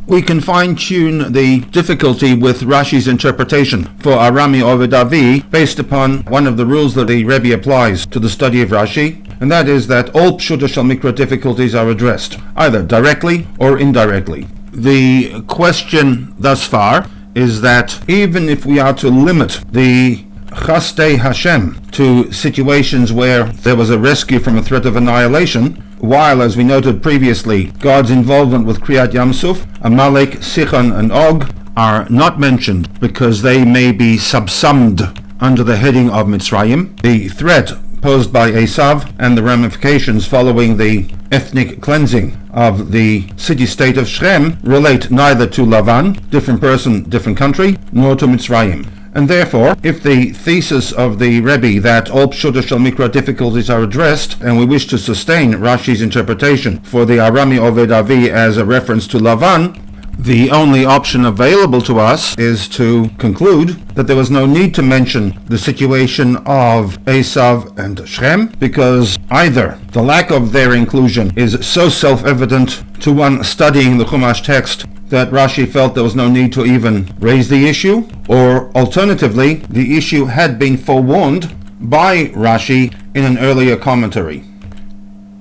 we can fine-tune the difficulty with Rashi's interpretation for Arami Oved Avi based upon one of the rules that the Rebbe applies to the study of Rashi, and that is that all Pshuta Shel Mikra difficulties are addressed, either directly or indirectly. The question thus far is that even if we are to limit the Chastei Hashem to situations where there was a rescue from a threat of annihilation, while, as we noted previously, God's involvement with Kriyat Yamsuf, Amalek, SICHAH and Og are not mentioned because they may be subsumed under the heading of Mitzrayim, the threat posed by Esav and the ramifications following the ethnic cleansing of the city-state of Shechem relate neither to Lavan, different person, different country, nor to Mitzrayim. And therefore, if the thesis of the Rebbe that all Pshuta Shel Mikra difficulties are addressed, and we wish to sustain Rashi's interpretation for the Arami Oved Avi as a reference to Lavan, the only option available to us is to conclude that there was no need to mention the situation of Esav and Shechem, because either the lack of their inclusion is so self-evident to one studying the Chumash text that Rashi felt there was no need to even raise the issue, or alternatively, the issue had been forewarned by Rashi in an earlier commentary.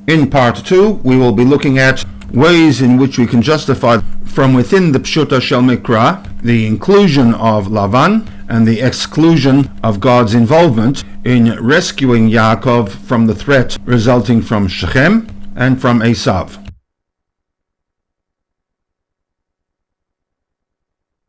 In part 2, we will be looking at ways in which we can justify from within the Pshuta Shel Mikra the inclusion of Lavan and the exclusion of God's involvement in rescuing Yaakov from the threat resulting from Shechem and from Esav.